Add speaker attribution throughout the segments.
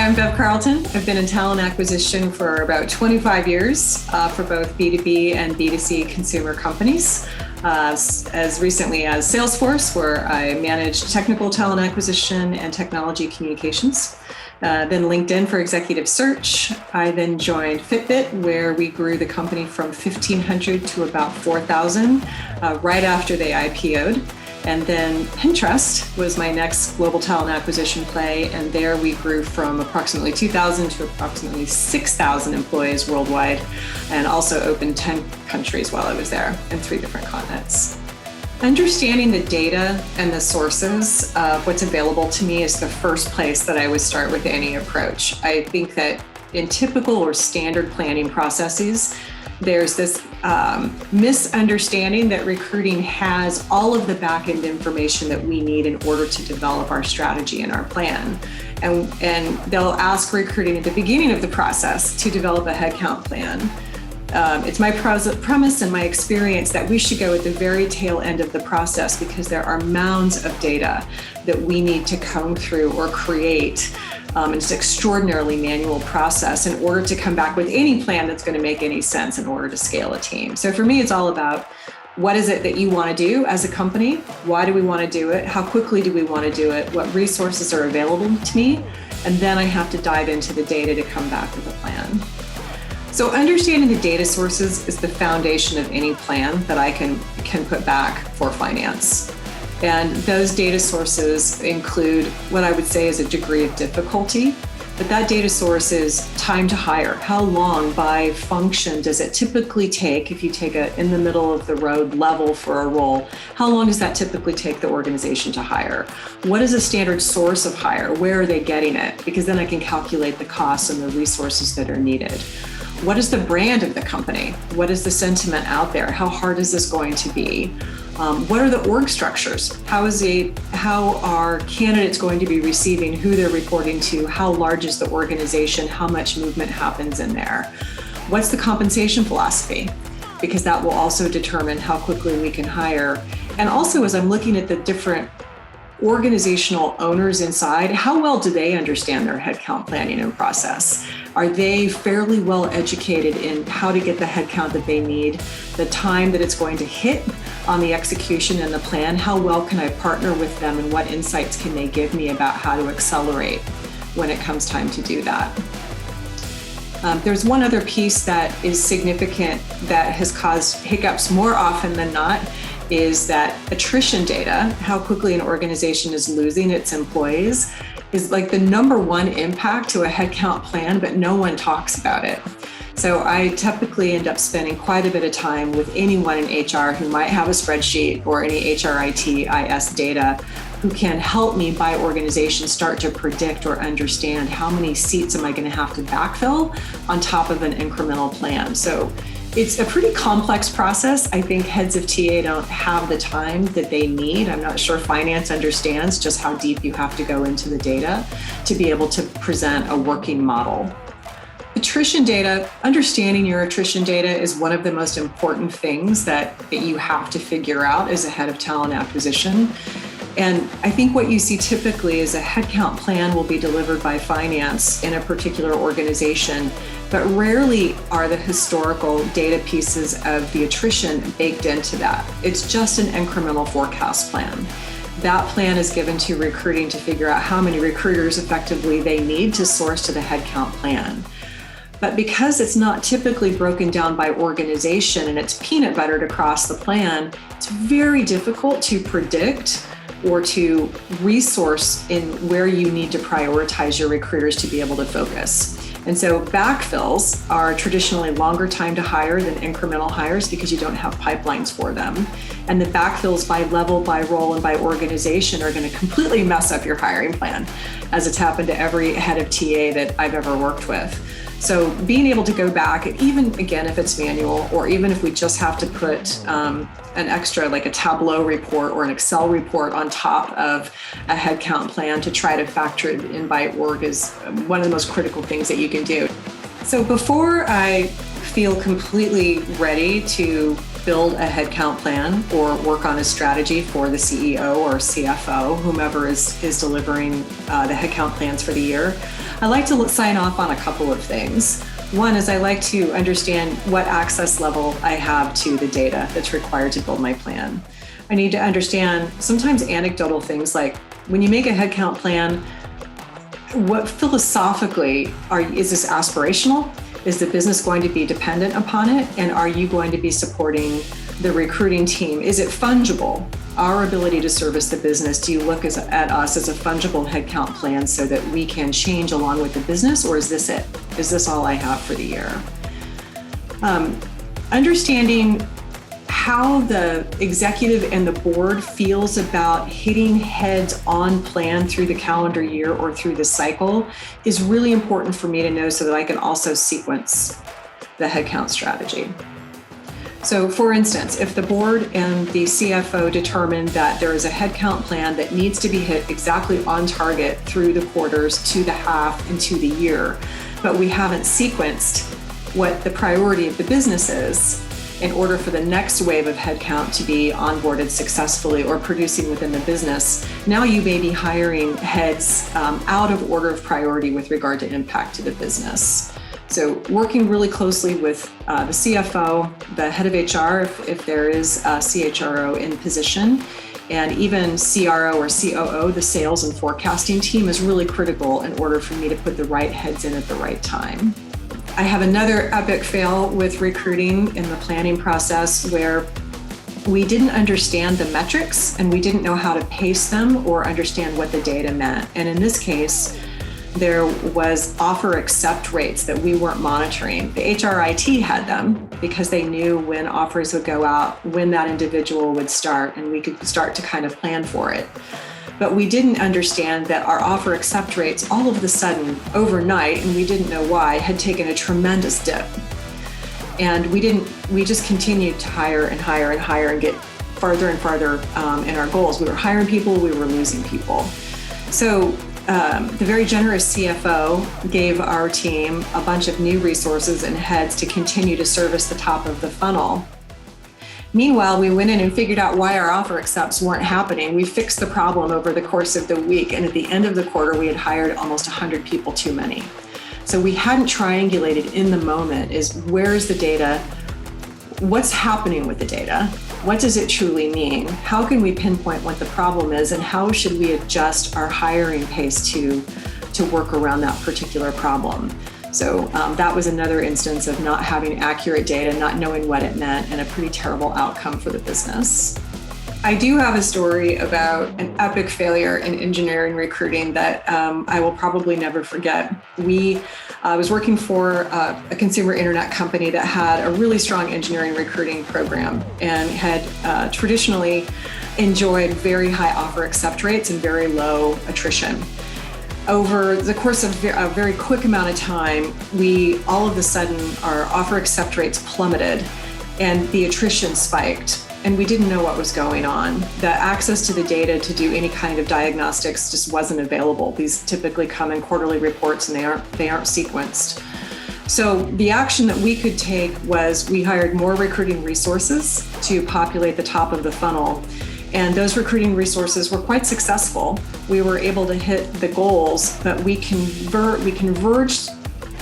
Speaker 1: Hi, I'm Bev Carleton. I've been in talent acquisition for about 25 years for both B2B and B2C consumer companies. As recently as Salesforce, where I managed technical talent acquisition and technology communications. Then LinkedIn for executive search. I then joined Fitbit, where we grew the company from 1,500 to about 4,000 right after they IPO'd. And then Pinterest was my next global talent acquisition play. And there we grew from approximately 2,000 to approximately 6,000 employees worldwide, and also opened 10 countries while I was there in 3 different continents. Understanding the data and the sources of what's available to me is the first place that I would start with any approach. I think that in typical or standard planning processes, there's this misunderstanding that recruiting has all of the back-end information that we need in order to develop our strategy and our plan. And they'll ask recruiting at the beginning of the process to develop a headcount plan. It's my premise and my experience that we should go at the very tail end of the process, because there are mounds of data that we need to comb through or create. And it's an extraordinarily manual process in order to come back with any plan that's going to make any sense in order to scale a team. So for me, it's all about what is it that you want to do as a company? Why do we want to do it? How quickly do we want to do it? What resources are available to me? And then I have to dive into the data to come back with a plan. So understanding the data sources is the foundation of any plan that I can put back for finance. And those data sources include what I would say is a degree of difficulty, but that data source is time to hire. How long by function does it typically take if you take a in the middle of the road level for a role? How long does that typically take the organization to hire? What is a standard source of hire? Where are they getting it? Because then I can calculate the costs and the resources that are needed. What is the brand of the company? What is the sentiment out there? How hard is this going to be? What are the org structures? How are candidates going to be receiving who they're reporting to? How large is the organization? How much movement happens in there? What's the compensation philosophy? Because that will also determine how quickly we can hire. And also, as I'm looking at the different organizational owners inside, how well do they understand their headcount planning and process? Are they fairly well educated in how to get the headcount that they need, the time that it's going to hit on the execution and the plan? How well can I partner with them, and what insights can they give me about how to accelerate when it comes time to do that? There's one other piece that is significant that has caused hiccups more often than not, is that attrition data, how quickly an organization is losing its employees, is like the number one impact to a headcount plan, but no one talks about it. So I typically end up spending quite a bit of time with anyone in HR who might have a spreadsheet or any HRIT/IS data, who can help me by organization start to predict or understand how many seats am I going to have to backfill on top of an incremental plan. So it's a pretty complex process. I think heads of TA don't have the time that they need. I'm not sure finance understands just how deep you have to go into the data to be able to present a working model. Attrition data, understanding your attrition data is one of the most important things that you have to figure out as a head of talent acquisition. And I think what you see typically is a headcount plan will be delivered by finance in a particular organization, but rarely are the historical data pieces of the attrition baked into that. It's just an incremental forecast plan. That plan is given to recruiting to figure out how many recruiters effectively they need to source to the headcount plan. But because it's not typically broken down by organization and it's peanut buttered across the plan, it's very difficult to predict or to resource in where you need to prioritize your recruiters to be able to focus. And so backfills are traditionally longer time to hire than incremental hires because you don't have pipelines for them. And the backfills by level, by role, and by organization are going to completely mess up your hiring plan, as it's happened to every head of TA that I've ever worked with. So being able to go back, even again, if it's manual, or even if we just have to put an extra, like a Tableau report or an Excel report on top of a headcount plan to try to factor it in by org, is one of the most critical things that you can do. So before I feel completely ready to build a headcount plan or work on a strategy for the CEO or CFO, whomever is delivering the headcount plans for the year, I like to sign off on a couple of things. One is I like to understand what access level I have to the data that's required to build my plan. I need to understand sometimes anecdotal things like when you make a headcount plan, what philosophically is this aspirational? Is the business going to be dependent upon it? And are you going to be supporting the recruiting team? Is it fungible? Our ability to service the business, do you look at us as a fungible headcount plan so that we can change along with the business, or is this it? Is this all I have for the year? Understanding how the executive and the board feels about hitting heads on plan through the calendar year or through the cycle is really important for me to know so that I can also sequence the headcount strategy. So for instance, if the board and the CFO determine that there is a headcount plan that needs to be hit exactly on target through the quarters, to the half, and to the year, but we haven't sequenced what the priority of the business is in order for the next wave of headcount to be onboarded successfully or producing within the business, now you may be hiring heads out of order of priority with regard to impact to the business. So working really closely with the CFO, the head of HR, if there is a CHRO in position, and even CRO or COO, the sales and forecasting team, is really critical in order for me to put the right heads in at the right time. I have another epic fail with recruiting in the planning process where we didn't understand the metrics and we didn't know how to pace them or understand what the data meant. And in this case, there was offer accept rates that we weren't monitoring. The HRIT had them because they knew when offers would go out, when that individual would start, and we could start to kind of plan for it. But we didn't understand that our offer accept rates all of a sudden overnight, and we didn't know why, had taken a tremendous dip. And we just continued to hire and hire and hire and get farther and farther in our goals. We were hiring people, we were losing people. So the very generous CFO gave our team a bunch of new resources and heads to continue to service the top of the funnel. Meanwhile, we went in and figured out why our offer accepts weren't happening. We fixed the problem over the course of the week, and at the end of the quarter, we had hired almost 100 people too many. So we hadn't triangulated in the moment is where's the data? What's happening with the data? What does it truly mean? How can we pinpoint what the problem is, and how should we adjust our hiring pace to work around that particular problem? So that was another instance of not having accurate data, not knowing what it meant, and a pretty terrible outcome for the business. I do have a story about an epic failure in engineering recruiting that I will probably never forget. I was working for a consumer internet company that had a really strong engineering recruiting program and had traditionally enjoyed very high offer accept rates and very low attrition. Over the course of a very quick amount of time, all of a sudden, our offer accept rates plummeted and the attrition spiked, and we didn't know what was going on. The access to the data to do any kind of diagnostics just wasn't available. These typically come in quarterly reports and they aren't sequenced. So the action that we could take was we hired more recruiting resources to populate the top of the funnel. And those recruiting resources were quite successful. We were able to hit the goals, but we converged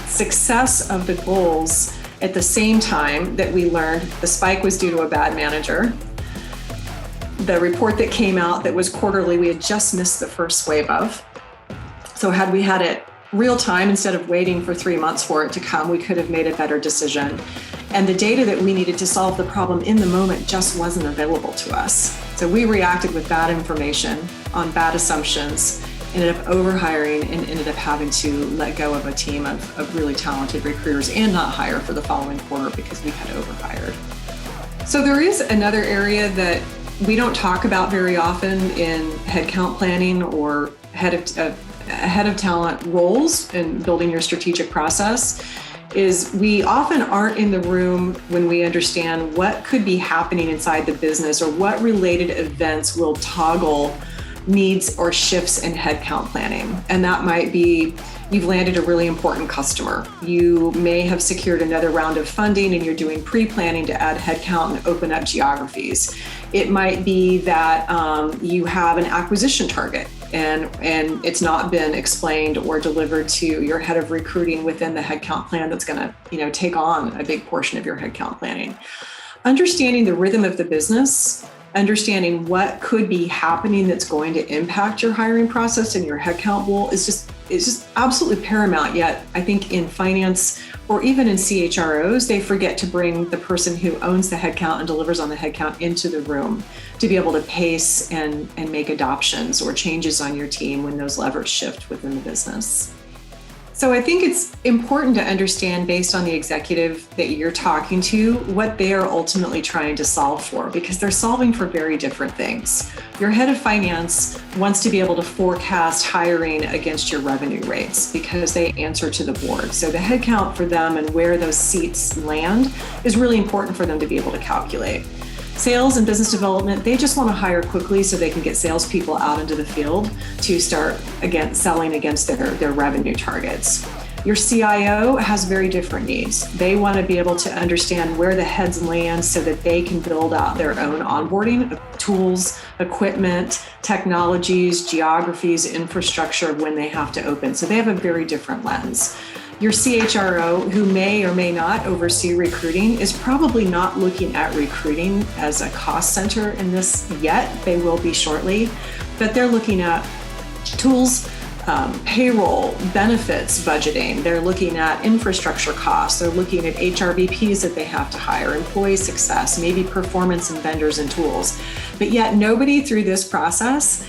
Speaker 1: success of the goals at the same time that we learned the spike was due to a bad manager. The report that came out that was quarterly, we had just missed the first wave of. So had we had it real time instead of waiting for 3 months for it to come, we could have made a better decision. And the data that we needed to solve the problem in the moment just wasn't available to us. So we reacted with bad information on bad assumptions, ended up overhiring, and ended up having to let go of a team of really talented recruiters and not hire for the following quarter because we had overhired. So there is another area that we don't talk about very often in headcount planning or head of talent roles in building your strategic process, is we often aren't in the room when we understand what could be happening inside the business or what related events will toggle needs or shifts in headcount planning. And that might be you've landed a really important customer. You may have secured another round of funding and you're doing pre-planning to add headcount and open up geographies. It might be that you have an acquisition target and it's not been explained or delivered to your head of recruiting within the headcount plan that's going to, take on a big portion of your headcount planning. Understanding the rhythm of the business, understanding what could be happening that's going to impact your hiring process and your headcount goal is just absolutely paramount. Yet I think in finance or even in CHROs, they forget to bring the person who owns the headcount and delivers on the headcount into the room to be able to pace and make adoptions or changes on your team when those levers shift within the business. So I think it's important to understand, based on the executive that you're talking to, what they are ultimately trying to solve for, because they're solving for very different things. Your head of finance wants to be able to forecast hiring against your revenue rates because they answer to the board. So the headcount for them and where those seats land is really important for them to be able to calculate. Sales and business development, they just want to hire quickly so they can get salespeople out into the field to start again selling against their revenue targets. Your CIO has very different needs. They want to be able to understand where the heads land so that they can build out their own onboarding tools, equipment, technologies, geographies, infrastructure when they have to open. So they have a very different lens. Your CHRO, who may or may not oversee recruiting, is probably not looking at recruiting as a cost center in this yet. They will be shortly, but they're looking at tools, payroll, benefits, budgeting. They're looking at infrastructure costs. They're looking at HRBPs that they have to hire, employee success, maybe performance and vendors and tools. But yet nobody through this process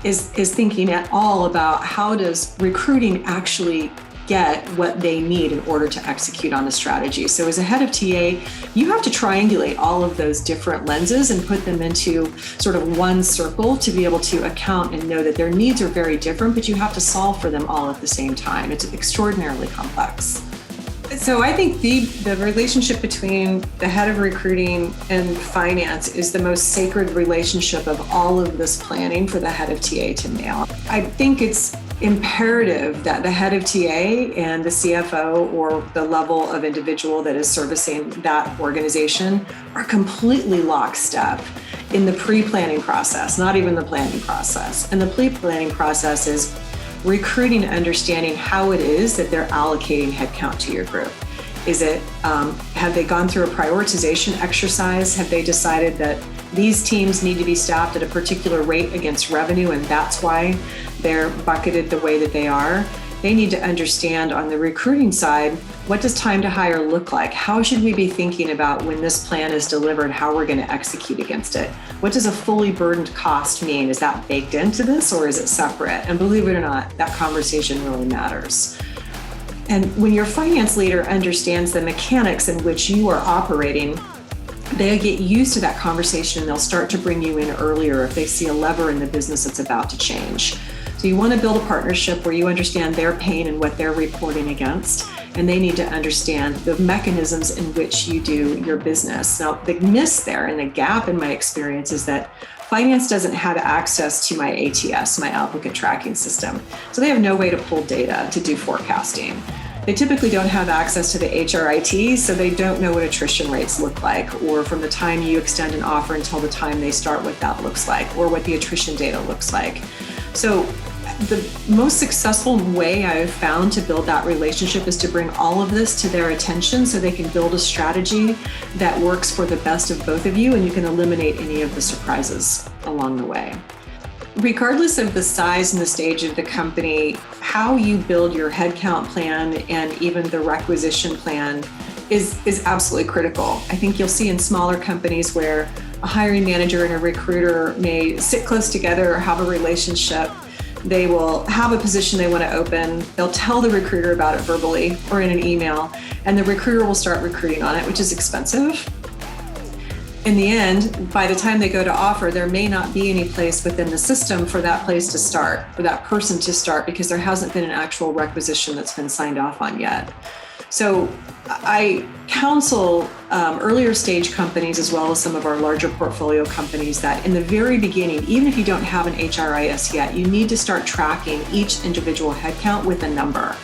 Speaker 1: is thinking at all about how does recruiting actually get what they need in order to execute on the strategy. So as a head of TA, you have to triangulate all of those different lenses and put them into sort of one circle to be able to account and know that their needs are very different, but you have to solve for them all at the same time. It's extraordinarily complex. So I think the relationship between the head of recruiting and finance is the most sacred relationship of all of this planning for the head of TA to nail. I think it's imperative that the head of TA and the CFO or the level of individual that is servicing that organization are completely lockstep in the pre-planning process, not even the planning process. And the pre-planning process is recruiting, understanding how it is that they're allocating headcount to your group. Is it, have they gone through a prioritization exercise? Have they decided that these teams need to be staffed at a particular rate against revenue and that's why they're bucketed the way that they are? They need to understand on the recruiting side, what does time to hire look like? How should we be thinking about when this plan is delivered, how we're going to execute against it? What does a fully burdened cost mean? Is that baked into this or is it separate? And believe it or not, that conversation really matters. And when your finance leader understands the mechanics in which you are operating, they'll get used to that conversation and they'll start to bring you in earlier if they see a lever in the business that's about to change. So you want to build a partnership where you understand their pain and what they're reporting against, and they need to understand the mechanisms in which you do your business. Now, the miss there and the gap in my experience is that finance doesn't have access to my ATS, my applicant tracking system. So they have no way to pull data to do forecasting. They typically don't have access to the HRIT, so they don't know what attrition rates look like, or from the time you extend an offer until the time they start, what that looks like, or what the attrition data looks like. So the most successful way I've found to build that relationship is to bring all of this to their attention so they can build a strategy that works for the best of both of you and you can eliminate any of the surprises along the way. Regardless of the size and the stage of the company, how you build your headcount plan and even the requisition plan is absolutely critical. I think you'll see in smaller companies where a hiring manager and a recruiter may sit close together or have a relationship. They will have a position they want to open. They'll tell the recruiter about it verbally or in an email, and the recruiter will start recruiting on it, which is expensive. In the end, by the time they go to offer, there may not be any place within the system for that place to start, for that person to start, because there hasn't been an actual requisition that's been signed off on yet. So I counsel earlier stage companies as well as some of our larger portfolio companies that in the very beginning, even if you don't have an HRIS yet, you need to start tracking each individual headcount with a number.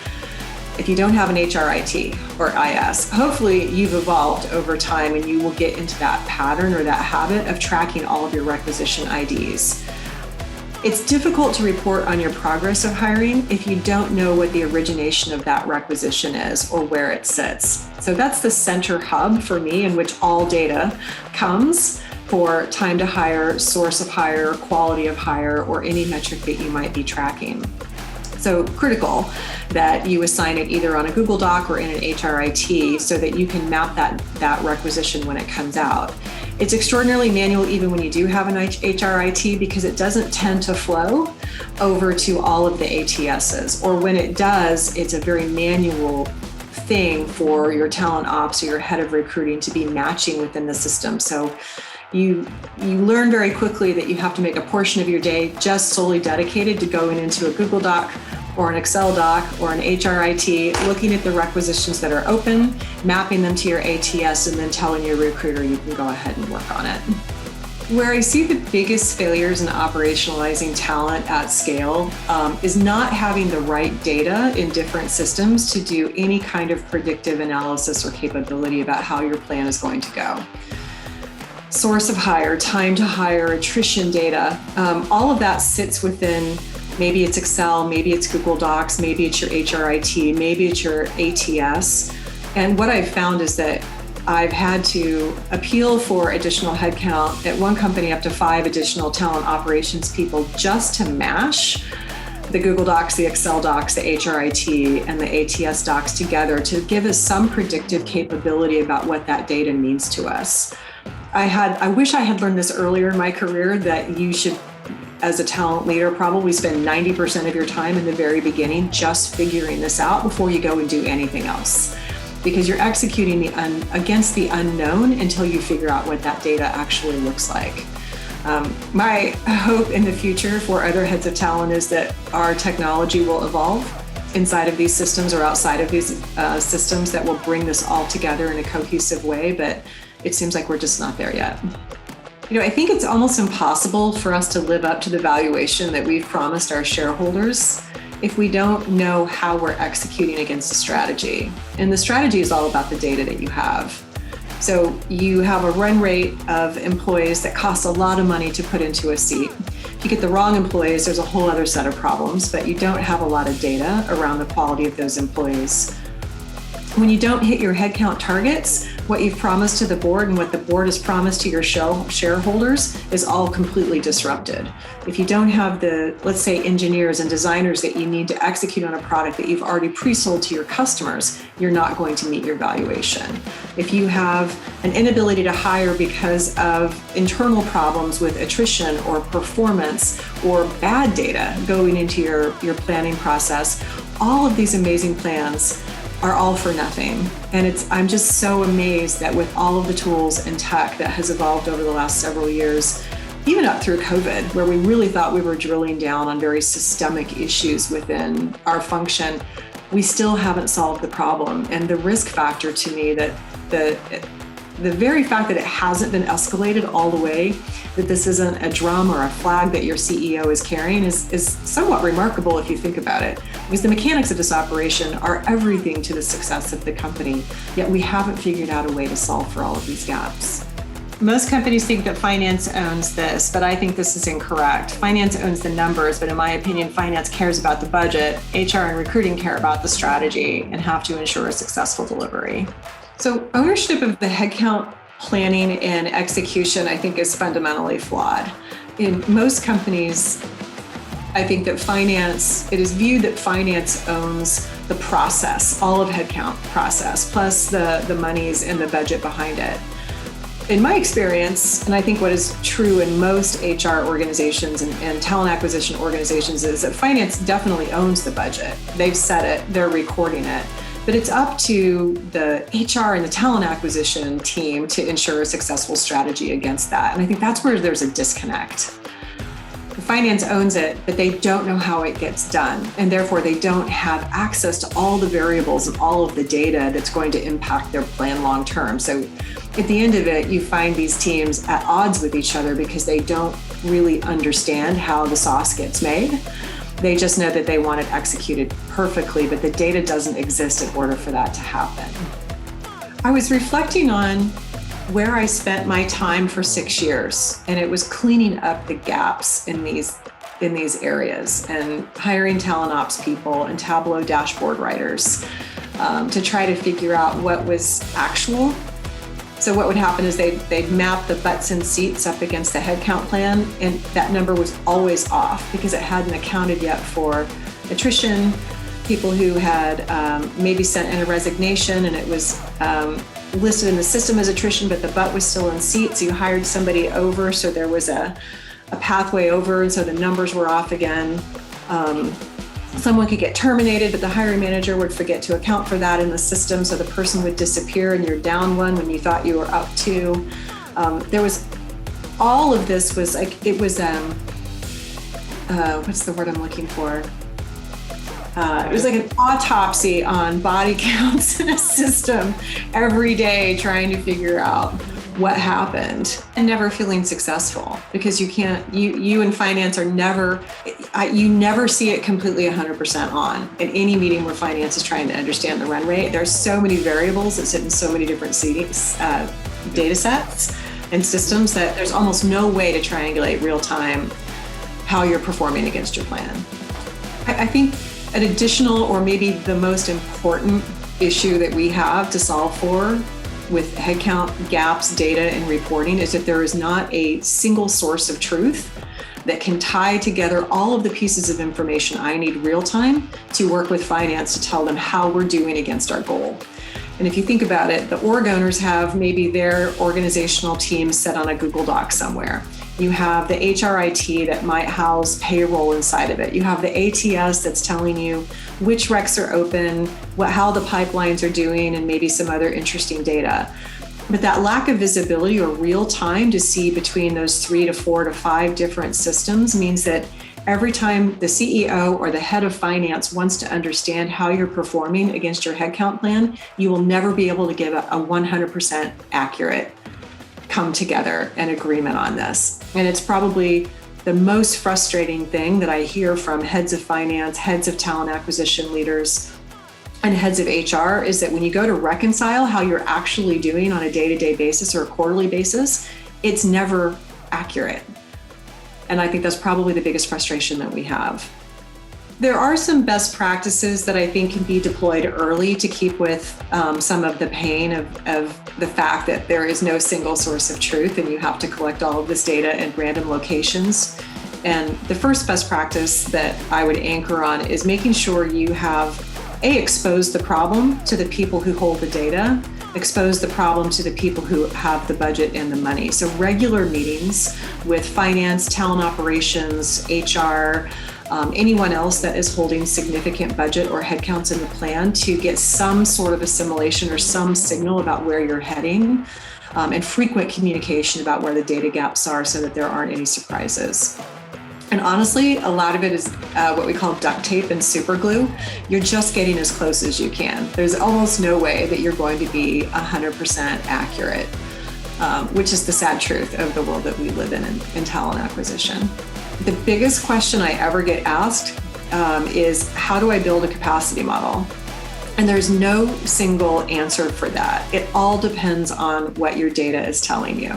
Speaker 1: If you don't have an HRIT or IS, hopefully you've evolved over time and you will get into that pattern or that habit of tracking all of your requisition IDs. It's difficult to report on your progress of hiring if you don't know what the origination of that requisition is or where it sits. So that's the center hub for me in which all data comes for time to hire, source of hire, quality of hire, or any metric that you might be tracking. So critical that you assign it either on a Google Doc or in an HRIT so that you can map that requisition when it comes out. It's extraordinarily manual even when you do have an HRIT because it doesn't tend to flow over to all of the ATSs. Or when it does, it's a very manual thing for your talent ops or your head of recruiting to be matching within the system. So you learn very quickly that you have to make a portion of your day just solely dedicated to going into a Google Doc or an Excel doc or an HRIT, looking at the requisitions that are open, mapping them to your ATS, and then telling your recruiter you can go ahead and work on it. Where I see the biggest failures in operationalizing talent at scale is not having the right data in different systems to do any kind of predictive analysis or capability about how your plan is going to go. Source of hire, time to hire, attrition data, all of that sits within, maybe it's Excel, maybe it's Google Docs, maybe it's your HRIT, maybe it's your ATS. And what I've found is that I've had to appeal for additional headcount at one company, up to 5 additional talent operations people, just to mash the Google Docs, the Excel docs, the HRIT, and the ATS docs together to give us some predictive capability about what that data means to us. I wish I had learned this earlier in my career, that you should, as a talent leader, probably spend 90% of your time in the very beginning just figuring this out before you go and do anything else. Because you're executing against the unknown until you figure out what that data actually looks like. My hope in the future for other heads of talent is that our technology will evolve inside of these systems or outside of these systems that will bring this all together in a cohesive way, but it seems like we're just not there yet. I think it's almost impossible for us to live up to the valuation that we've promised our shareholders if we don't know how we're executing against a strategy. And the strategy is all about the data that you have. So you have a run rate of employees that costs a lot of money to put into a seat. If you get the wrong employees, there's a whole other set of problems, but you don't have a lot of data around the quality of those employees. When you don't hit your headcount targets, what you've promised to the board and what the board has promised to your shareholders is all completely disrupted. If you don't have the, let's say, engineers and designers that you need to execute on a product that you've already pre-sold to your customers, you're not going to meet your valuation. If you have an inability to hire because of internal problems with attrition or performance or bad data going into your planning process, all of these amazing plans are all for nothing. And I'm just so amazed that with all of the tools and tech that has evolved over the last several years, even up through COVID, where we really thought we were drilling down on very systemic issues within our function, we still haven't solved the problem. And the risk factor to me that the very fact that it hasn't been escalated all the way, that this isn't a drum or a flag that your CEO is carrying is somewhat remarkable if you think about it. Because the mechanics of this operation are everything to the success of the company, yet we haven't figured out a way to solve for all of these gaps. Most companies think that finance owns this, but I think this is incorrect. Finance owns the numbers, but in my opinion, finance cares about the budget. HR and recruiting care about the strategy and have to ensure a successful delivery. So ownership of the headcount planning and execution, I think, is fundamentally flawed. In most companies, I think that it is viewed that finance owns the process, all of headcount process, plus the monies and the budget behind it. In my experience, and I think what is true in most HR organizations and talent acquisition organizations, is that finance definitely owns the budget. They've set it, they're recording it. But it's up to the HR and the talent acquisition team to ensure a successful strategy against that. And I think that's where there's a disconnect. The finance owns it, but they don't know how it gets done. And therefore, they don't have access to all the variables and all of the data that's going to impact their plan long term. So at the end of it, you find these teams at odds with each other because they don't really understand how the sauce gets made. They just know that they want it executed perfectly, but the data doesn't exist in order for that to happen. I was reflecting on where I spent my time for 6 years, and it was cleaning up the gaps in these in these areas and hiring talent ops people and Tableau dashboard writers to try to figure out what was actual. So what would happen is they'd map the butts and seats up against the headcount plan, and that number was always off because it hadn't accounted yet for attrition, people who had maybe sent in a resignation and it was listed in the system as attrition, but the butt was still in seat. So you hired somebody over, so there was a pathway over, and so the numbers were off again. Someone could get terminated, but the hiring manager would forget to account for that in the system, so the person would disappear and you're down one when you thought you were up two. There was, all of this was like, it was, what's the word I'm looking for? It was like an autopsy on body counts in a system every day, trying to figure out what happened and never feeling successful because you in finance are never, you never see it completely 100% on in any meeting where finance is trying to understand the run rate. There's so many variables that sit in so many different data sets and systems that there's almost no way to triangulate real time how you're performing against your plan. I think an additional, or maybe the most important issue that we have to solve for with headcount gaps, data, and reporting is that there is not a single source of truth that can tie together all of the pieces of information I need real time to work with finance to tell them how we're doing against our goal. And if you think about it, the org owners have maybe their organizational team set on a Google Doc somewhere. You have the HRIT that might house payroll inside of it. You have the ATS that's telling you which recs are open, how the pipelines are doing, and maybe some other interesting data. But that lack of visibility or real time to see between those 3 to 4 to 5 different systems means that every time the CEO or the head of finance wants to understand how you're performing against your headcount plan, you will never be able to give a 100% accurate come together and agreement on this. And it's probably the most frustrating thing that I hear from heads of finance, heads of talent acquisition leaders, and heads of HR is that when you go to reconcile how you're actually doing on a day-to-day basis or a quarterly basis, it's never accurate. And I think that's probably the biggest frustration that we have. There are some best practices that I think can be deployed early to keep with some of the pain of the fact that there is no single source of truth and you have to collect all of this data in random locations. And the first best practice that I would anchor on is making sure you have exposed the problem to the people who hold the data, expose the problem to the people who have the budget and the money. So regular meetings with finance, talent operations, HR, anyone else that is holding significant budget or headcounts in the plan to get some sort of assimilation or some signal about where you're heading, and frequent communication about where the data gaps are so that there aren't any surprises. And honestly, a lot of it is what we call duct tape and super glue. You're just getting as close as you can. There's almost no way that you're going to be 100% accurate, which is the sad truth of the world that we live in talent acquisition. The biggest question I ever get asked is, how do I build a capacity model? And there's no single answer for that. It all depends on what your data is telling you.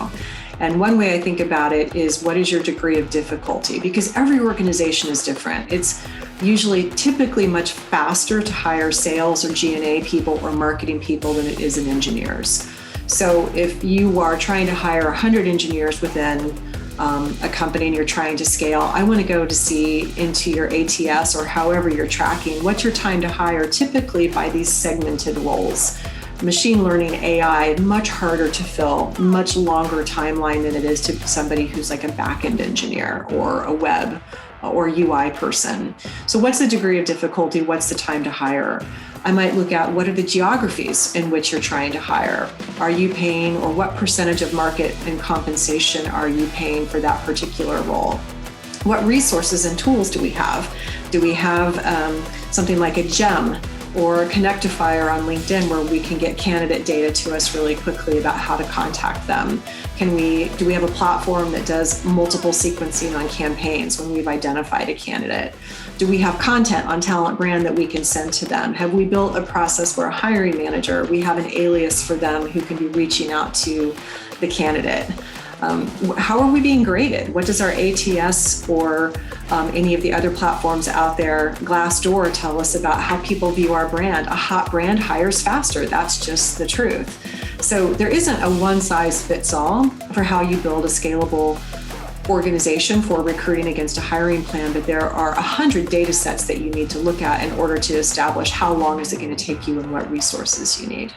Speaker 1: And one way I think about it is, what is your degree of difficulty? Because every organization is different. It's usually typically much faster to hire sales or G&A people or marketing people than it is in engineers. So if you are trying to hire 100 engineers within a company and you're trying to scale, I want to go to see into your ATS or however you're tracking, what's your time to hire typically by these segmented roles. Machine learning, AI, much harder to fill, much longer timeline than it is to somebody who's like a back-end engineer or a web or UI person. So what's the degree of difficulty? What's the time to hire? I might look at, what are the geographies in which you're trying to hire? Are you paying, or what percentage of market and compensation are you paying for that particular role? What resources and tools do we have? Do we have something like a GEM or Connectifier on LinkedIn where we can get candidate data to us really quickly about how to contact them? Do we have a platform that does multiple sequencing on campaigns when we've identified a candidate? Do we have content on Talent Brand that we can send to them? Have we built a process where a hiring manager, we have an alias for them who can be reaching out to the candidate? How are we being graded? What does our ATS or any of the other platforms out there, Glassdoor, tell us about how people view our brand? A hot brand hires faster. That's just the truth. So there isn't a one size fits all for how you build a scalable organization for recruiting against a hiring plan, but there are 100 data sets that you need to look at in order to establish how long is it going to take you and what resources you need.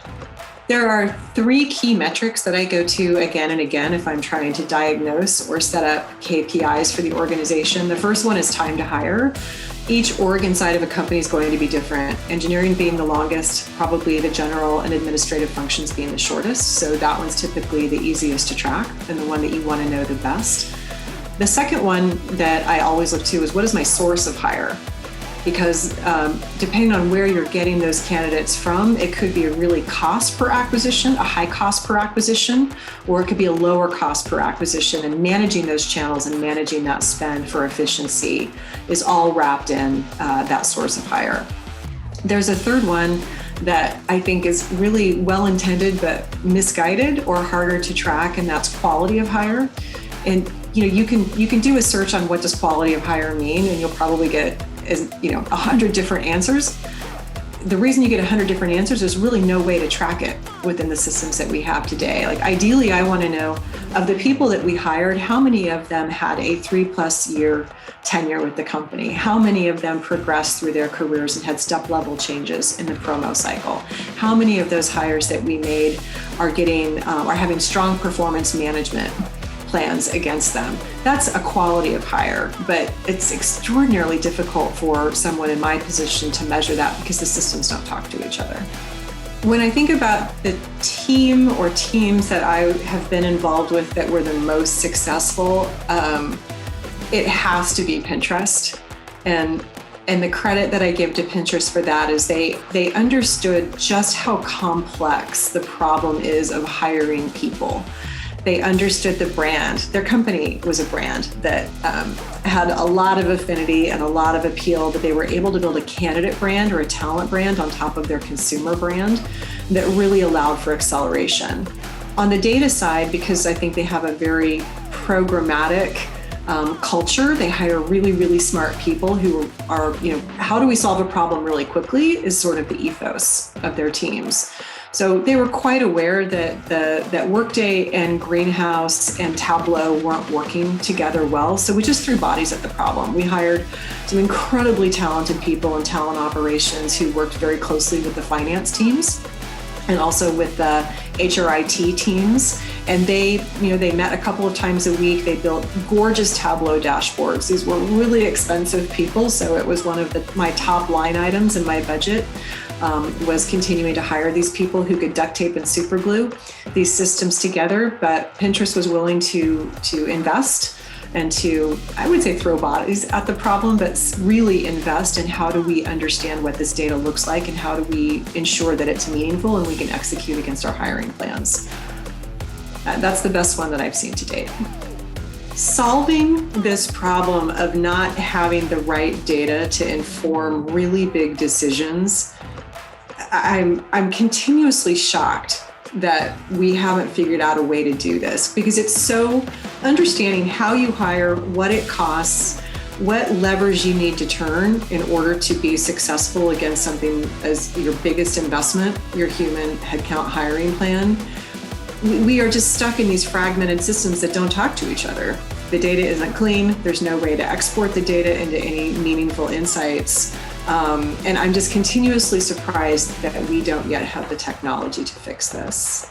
Speaker 1: There are 3 key metrics that I go to again and again if I'm trying to diagnose or set up KPIs for the organization. The first one is time to hire. Each org inside of a company is going to be different. Engineering being the longest, probably the general and administrative functions being the shortest. So that one's typically the easiest to track and the one that you want to know the best. The second one that I always look to is, what is my source of hire? Because depending on where you're getting those candidates from, it could be a really cost per acquisition, a high cost per acquisition, or it could be a lower cost per acquisition. And managing those channels and managing that spend for efficiency is all wrapped in that source of hire. There's a third one that I think is really well-intended but misguided or harder to track, and that's quality of hire. And you can do a search on what does quality of hire mean, and you'll probably get 100 different answers. The reason you get 100 different answers, there's really no way to track it within the systems that we have today. Like ideally, I want to know of the people that we hired, how many of them had a 3+ year tenure with the company? How many of them progressed through their careers and had step level changes in the promo cycle? How many of those hires that we made are having strong performance management plans against them? That's a quality of hire, but it's extraordinarily difficult for someone in my position to measure that because the systems don't talk to each other. When I think about the team or teams that I have been involved with that were the most successful, it has to be Pinterest. And the credit that I give to Pinterest for that is they understood just how complex the problem is of hiring people. They understood the brand. Their company was a brand that had a lot of affinity and a lot of appeal, but they were able to build a candidate brand or a talent brand on top of their consumer brand that really allowed for acceleration. On the data side, because I think they have a very programmatic culture, they hire really, really smart people who are, how do we solve a problem really quickly is sort of the ethos of their teams. So they were quite aware that Workday and Greenhouse and Tableau weren't working together well. So we just threw bodies at the problem. We hired some incredibly talented people in talent operations who worked very closely with the finance teams and also with the HRIT teams. And they met a couple of times a week. They built gorgeous Tableau dashboards. These were really expensive people. So it was one of my top line items in my budget. Was continuing to hire these people who could duct tape and super glue these systems together. But Pinterest was willing to invest and to, I would say, throw bodies at the problem, but really invest in how do we understand what this data looks like and how do we ensure that it's meaningful and we can execute against our hiring plans. That's the best one that I've seen to date. Solving this problem of not having the right data to inform really big decisions, I'm continuously shocked that we haven't figured out a way to do this, because it's so understanding how you hire, what it costs, what levers you need to turn in order to be successful against something as your biggest investment, your human headcount hiring plan. We are just stuck in these fragmented systems that don't talk to each other. The data isn't clean. There's no way to export the data into any meaningful insights. And I'm just continuously surprised that we don't yet have the technology to fix this.